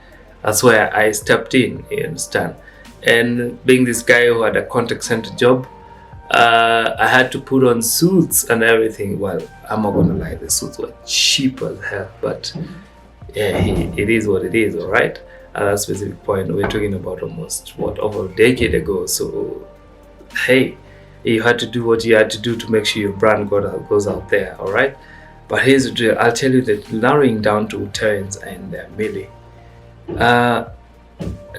where I stepped in, you understand. And being this guy who had a contact center job, I had to put on suits and everything. Well, I'm not gonna lie, the suits were cheap as hell, but yeah, it is what it is, all right? At that specific point, we're talking about almost, over a decade ago. So, hey, you had to do what you had to do to make sure your brand goes out there, all right? But here's the drill. I'll tell you that narrowing down to Terrence and Millie.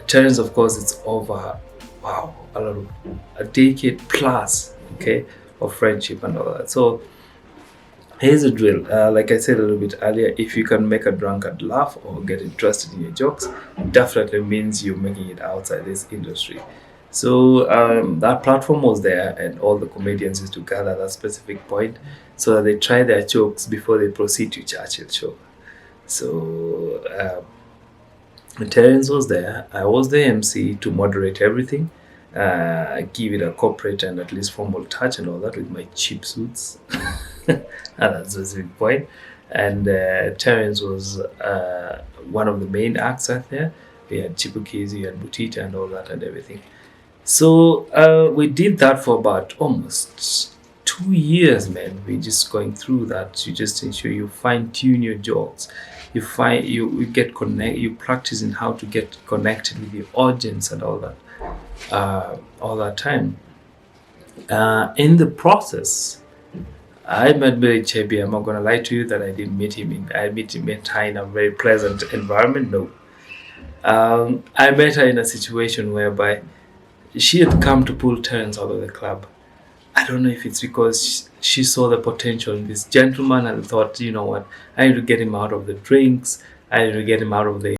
Terrence, of course, it's over, a decade plus, okay, of friendship and all that. So here's the drill. Like I said a little bit earlier, if you can make a drunkard laugh or get interested in your jokes, it definitely means you're making it outside this industry. So that platform was there, and all the comedians used to gather at that specific point so that they try their jokes before they proceed to Churchill show. So Terrence was there. I was the MC to moderate everything, give it a corporate and at least formal touch and all that with my cheap suits at that specific point. And Terrence was one of the main acts out there. We had Chibukizi and Butita and all that and everything. So we did that for about almost 2 years, man. We're just going through that. You just ensure you fine tune your jokes. You get connect. You practice in how to get connected with your audience and all that time. In the process, I met Chebby. I'm not gonna lie to you that I didn't meet him. I met her in a very pleasant environment. No, I met her in a situation whereby she had come to pull Terrence out of the club. I don't know if it's because she saw the potential in this gentleman and thought, you know what, I need to get him out of the drinks. I need to get him out of the,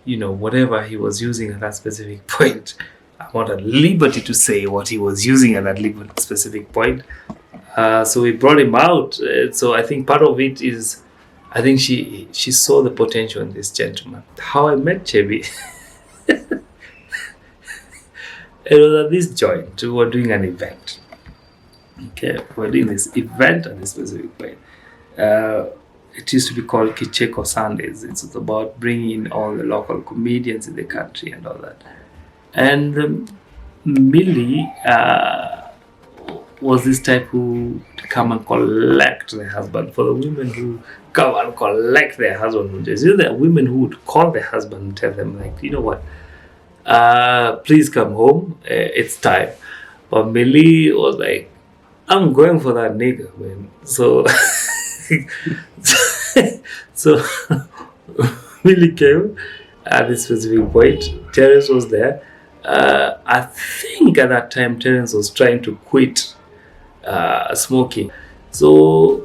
whatever he was using at that specific point. I'm not at liberty to say what he was using at that specific point. So we brought him out. So I think part of it is, I think she saw the potential in this gentleman. How I met Chebby. It was at this joint. We were doing an event. Okay, we were doing this event at this specific point. It used to be called Kicheko Sundays. It's about bringing in all the local comedians in the country and all that. And Millie was this type who to come and collect the husband. For the women who come and collect their husband, there are women who would call their husband and tell them, like, you know what, please come home, it's time. But Millie was like, I'm going for that nigga, man. So so Millie came at this specific point. Terrence was there. I think at that time Terrence was trying to quit smoking. So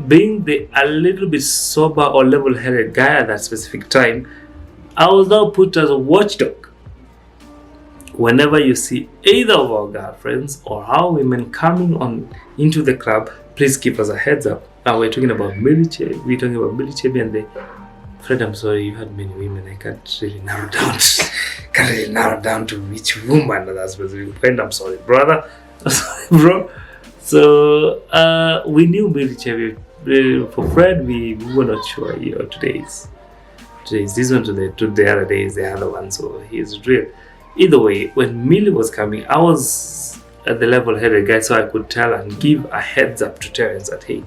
being a little bit sober or level-headed guy at that specific time, I was now put as a watchdog. Whenever you see either of our girlfriends or our women coming on into the club, please give us a heads up. Now we're talking about Millie Chebby. We're talking about Millie Chebby and the Fred. I'm sorry, you had many women. I can't really narrow down to which woman at that specific point. I'm sorry, brother. I'm sorry, bro. So we knew Millie Chebby. For Fred, we were not sure. Today's this one to the other day is the other one. So he's real. Either way, when Millie was coming, I was at the level-headed guy, so I could tell and give a heads up to Terrence that, hey,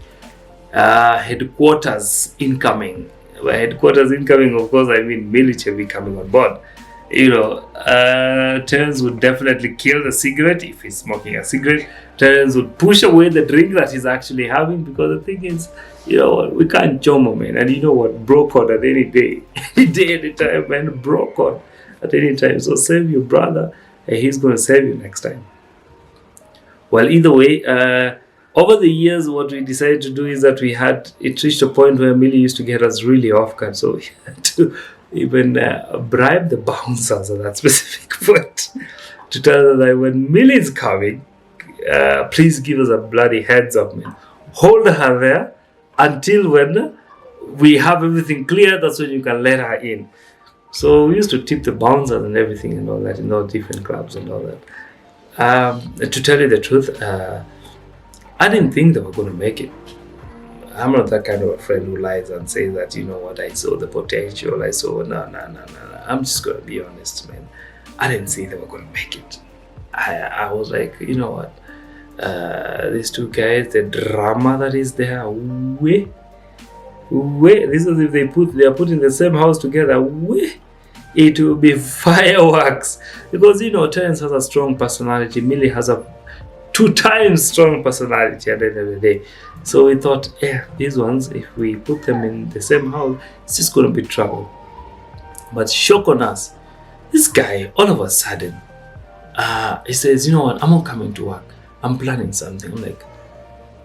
headquarters incoming. By headquarters incoming, of course, I mean Millie Chebby coming on board. Terrence would definitely kill the cigarette if he's smoking a cigarette. Terrence would push away the drink that he's actually having, because the thing is, we can't jomo, man. And you know what, bro code at any day, any time, man, bro code. at any time. So save your brother, and he's going to save you next time. Well, either way, over the years, what we decided to do is that it reached a point where Millie used to get us really off guard. So we had to even bribe the bouncers at that specific point to tell them that when Millie's coming, please give us a bloody heads up, man. Hold her there until when we have everything clear, that's when you can let her in. So we used to tip the bouncers and everything and all that in all different clubs and all that. To tell you the truth, I didn't think they were going to make it. I'm not that kind of a friend who lies and says that, you know what, I saw the potential, no. I'm just going to be honest, man. I didn't think they were going to make it. I was like, you know what, these two guys, the drama that is there, this is if they are put in the same house together, it will be fireworks. Because, you know, Terence has a strong personality, Millie has a 2 times strong personality at the end of the day. So we thought, these ones, if we put them in the same house, it's just going to be trouble. But shock on us, this guy, all of a sudden, he says, you know what, I'm not coming to work. I'm planning something. I'm like,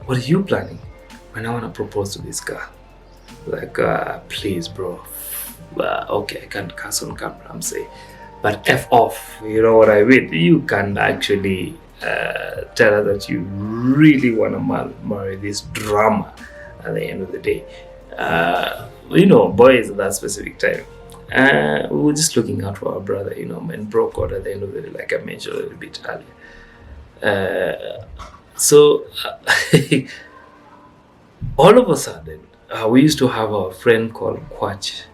what are you planning? And I want to propose to this girl. Like, please, bro. Okay, I can't cuss on camera, I'm saying. But F off, you know what I mean? You can actually tell her that you really want to marry this drama at the end of the day. You know, boys at that specific time. We were just looking out for our brother, you know, and broke out at the end of the day, like I mentioned a little bit earlier. So, all of a sudden, we used to have a friend called Quaches.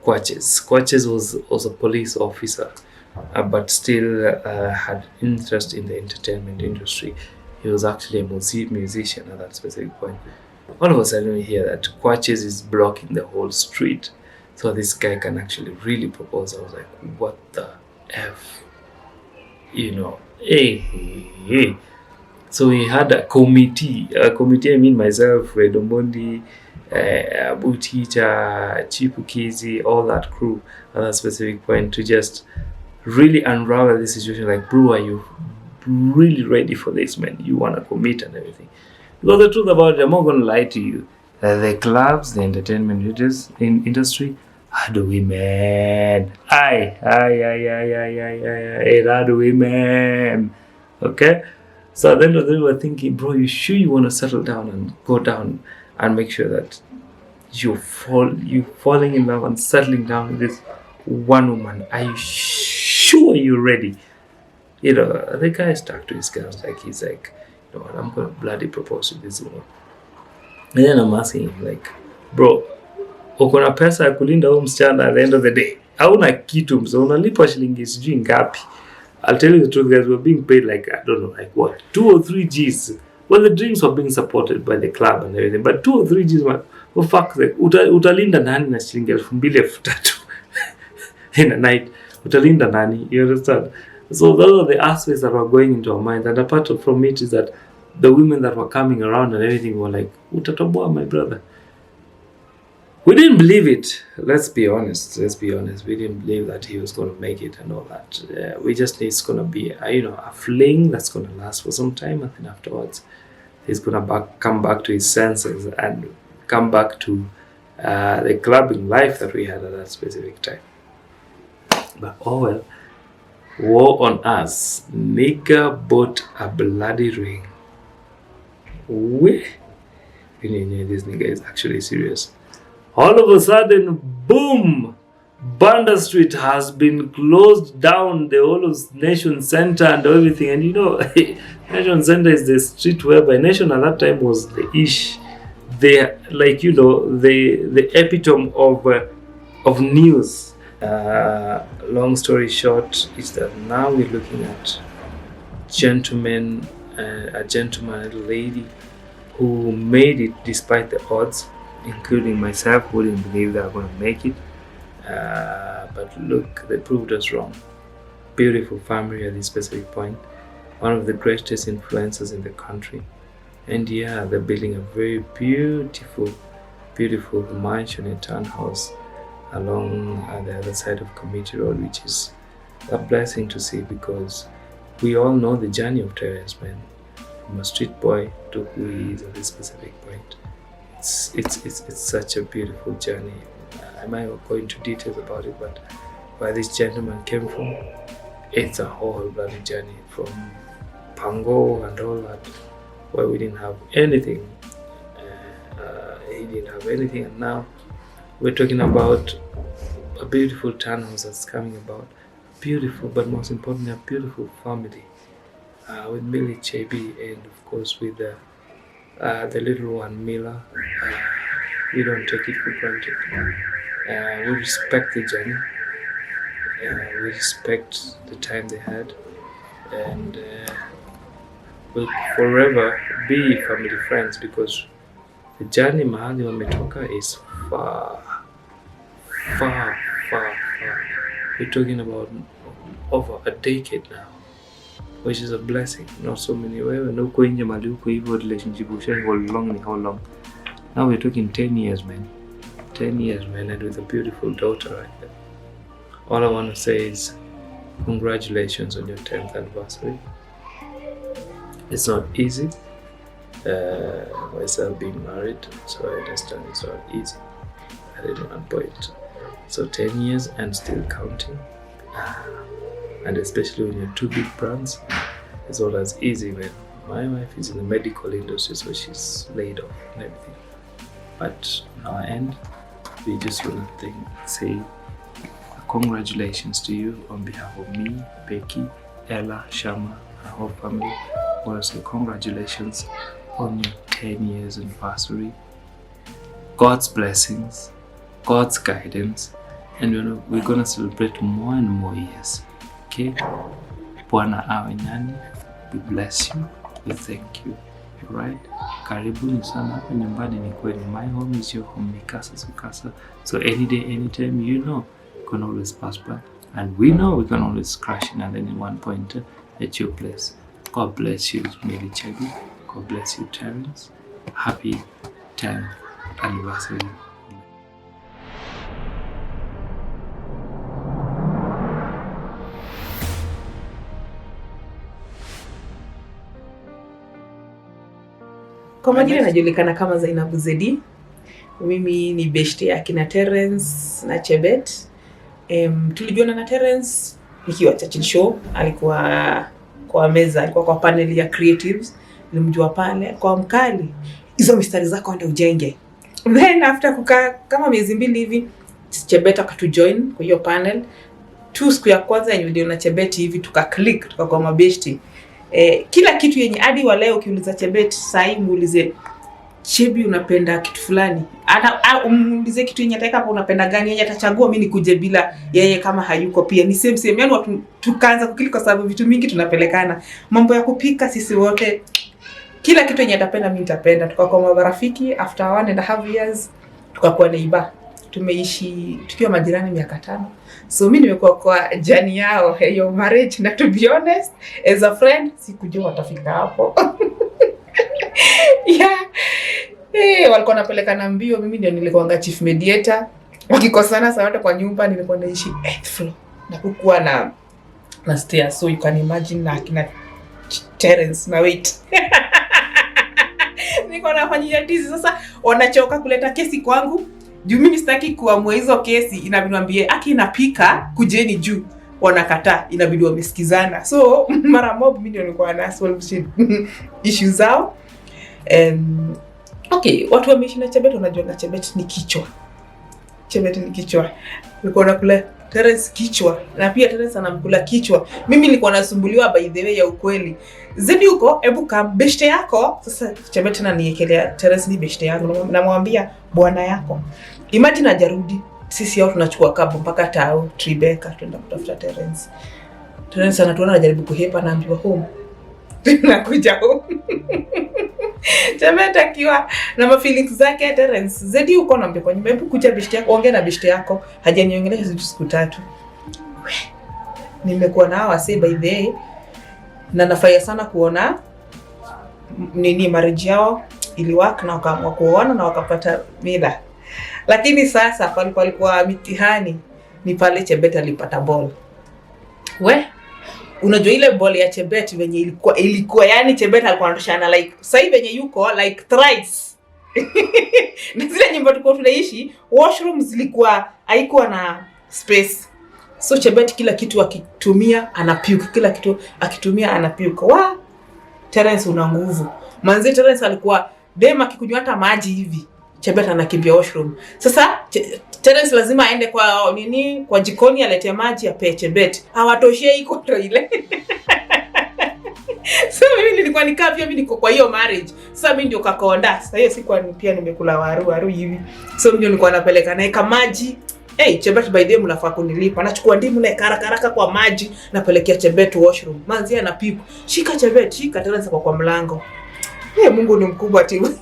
Quaches was a police officer, but still had interest in the entertainment industry. He was actually a musician at that specific point. All of a sudden, we hear that Quaches is blocking the whole street, so this guy can actually really propose. I was like, what the F? You know, hey. So we had a committee. I mean myself, Redomondi, Buticha, Chipukizi, all that crew at that specific point to just really unravel the situation. Like, bro, are you really ready for this, man? You want to commit and everything. Because the truth about it, I'm not going to lie to you. The clubs, the entertainment industry, are the women. Aye, are the women. Okay? So at the end of the day, we're thinking, bro, you sure you want to settle down and go down and make sure that you're falling in love and settling down with this one woman? Are you sure you're ready? You know, the guy stuck to his guns. He's like, you know what, I'm going to bloody propose to this woman. And then I'm asking him, like, bro, uko na pesa ya kulinda huyu msichana at the end of the day? Hauna kitu mzo, unalipa shilingi sijui ngapi? I'll tell you the truth, guys, we're being paid like, I don't know, like what, 2 or 3 G's. Well, the dreams were being supported by the club and everything, but 2 or 3 G's, man, for fuck's sake, utalinda nani na shilingi 2,000 in a night? Utalinda nani? You understand? So those are the aspects that were going into our minds, and apart from it is that the women that were coming around and everything were like, utatoboa, my brother. We didn't believe it. Let's be honest. We didn't believe that he was going to make it and all that. We just think it's going to be, a fling that's going to last for some time, and then afterwards, he's going to come back to his senses and come back to the clubbing life that we had at that specific time. But oh well, woe on us. Nigga bought a bloody ring. We knew this nigga is actually serious. All of a sudden, boom! Banda Street has been closed down, the whole of Nation Center and everything. And you know, Nation Center is the street whereby Nation at that time was the ish. The epitome of news. Long story short is that now we're looking at a gentleman and a lady who made it despite the odds, including myself, who didn't believe they were going to make it. But look, they proved us wrong. Beautiful family at this specific point. One of the greatest influencers in the country. And yeah, they're building a very beautiful mansion and townhouse along the other side of Community Road, which is a blessing to see, because we all know the journey of Terence, man, from a street boy to who he is at this specific point. It's such a beautiful journey. I might not go into details about it, but where this gentleman came from, it's a whole bloody journey from Pango and all that, where we didn't have anything. He didn't have anything, and now we're talking about a beautiful townhouse that's coming about. Beautiful, but most importantly, a beautiful family with Millie, Chebby, and of course with the little one, Mila. We don't take it for granted. We respect the journey. We respect the time they had, and we'll forever be family friends, because the journey mahali wametoka is far. We're talking about over a decade now, which is a blessing. Not so many wewe no uko nje mali uko hivyo relationship how long. Now we're talking 10 years, man. 10 years, man, and with a beautiful daughter right there. All I want to say is congratulations on your 10th anniversary. It's not easy. Myself being married, so I understand it's not easy at any one point. So 10 years and still counting, and especially when you're two big brands, it's not as easy. When my wife is in the medical industry, so she's laid off and everything. But on our end, we just want to say congratulations to you on behalf of me, Becky, Ella, Shama, our whole family. I want to say congratulations on your 10 years anniversary. God's blessings, God's guidance, and we're gonna celebrate more and more years. Okay? Bwana awe nani, we bless you, we thank you. Right? Karibuni sana hapa nyumbani ni kweli. My home is your home, mikasa sukasa. So any day, anytime, you can always pass by, and we know we can always crash in at any one point at your place. God bless you, Millie, Chebby. God bless you, Terence. Happy 10th anniversary. Kwa majina najulikana kama Zainabu Zedi. Mimi ni beshte ya kina Terence na Chebet. Tulijuana na Terence nikiwa Churchill Show. Alikuwa kwa meza, alikuwa kwa panel ya creatives. Nilimjua pale kwa mkali. Hizo mistari zako ndio ujenge. Then after kukaa kama miezi 2 hivi, Chebet akatujoin kwa hiyo panel. Siku ya kwanza yenye video na Chebet hivi tukaclick, tukakuwa mabeshte. Kila kitu yenye hadi wa leo ukiuliza Chebet sasa muulize Chebby unapenda kitu fulani, hata umuulize kitu yenye ataka hapo unapenda gani, yenye atachagua mimi nikuje bila yeye kama hayuko pia ni same yani watu tukaanza kuklik kwa sababu vitu mingi tunapelekana. Mambo ya kupika sisi wote kila kitu yenye atapenda mimi nitapenda. Tukakuwa marafiki. After 1.5 years tukakuwa neighbor. Tumeishi tukiwa majirani miaka 5. So mimi nimekuwa kwa journey yao hiyo marriage, na to be honest as a friend sikujua watafika hapo. Yeah. Walikuwa wanapelekana mbio, mimi ndio nilikuwa chief mediator. Wakikosana sana wote kwa nyumba, nilikuwa naishi 8th floor. Na kukuwa na stairs, so you can imagine na kina Terence na wait. Niko nafanyia tizi sasa wanachoka kuleta kesi kwangu. Juu mimi sitaki kuamua hizo kesi, inabidi niambie aki inapika kujeni juu. Wanakataa, inabidi wamesikizana. So mara mob mimi ndio nilikuwa na solve issues zao. Okay, watu wameishi na Chebet wanajua na Chebet ni kichwa. Chebet ni kichwa. Nilikuwa nakula Terence kichwa, na pia Terence anamkula kichwa. Mimi nilikuwa nasumbuliwa by the way ya ukweli. Zedi huko, hebu kama beshte yako. Sasa Chebet ananiekelea Terence ni beshte yangu. Namwambia bwana yako. Imagine ajarudi. Sisi hao tunachukua kabo mpaka Tao, Tribeca tuenda kutafuta Terence. Terence anatuona anajaribu kuhepa na ambiwa home. Nakuja home. Chebet akiwa na feelings zake Terence. Zedi huko naambia kwa nyumba, hebu kuja beshte yako, ongea na beshte yako. Hajaniongelea siku 3. Nimekuwa na hawa say by the way, na nafurahia sana kuona marriage yao iliwaka na wakaamua kuoana na wakapata Mila. Lakini sasa palikuwa mitihani ni pale Chebet alipata ball. Unajua ile ball ya Chebet venye ilikuwa yani Chebet alikuwa anatoshana like sasa hivi venye yuko like thrice. Na zile nyumba tulikuwa tunaishi washrooms zilikuwa haikuwa na space. So Chebet kila kitu akitumia anapuke, kila kitu akitumia anapuke. Terence una nguvu. Manzi Terence alikuwa dema akikunywa hata maji hivi. Chebet anakimbia washroom. Sasa Terence lazima aende kwa jikoni alete maji ape Chebet. Hawatoshie iko ile. So mimi nilikuwa nikaa pia mimi niko kwa hiyo marriage. Sasa mimi ndio kakonda. Sasa hiyo siku pia nimekula waru hivi. So mimi nilikuwa napeleka naeka maji. Chebet by the way mnafaa kunilipa. Anachukua ndimu na karaka kwa maji napelekea Chebet washroom. Manzi anapipa. Shika Chebet, shika Terence kwa mlango. Mungu ni mkubwa timu.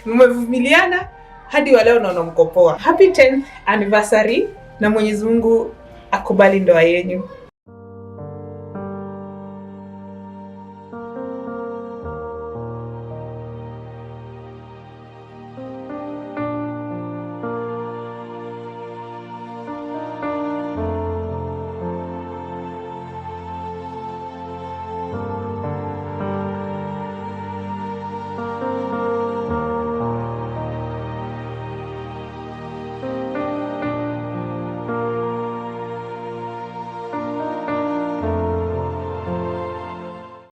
Mmevumiliana hadi wa leo naona mko poa. Happy 10th anniversary na Mwenyezi Mungu akubali ndoa yenu.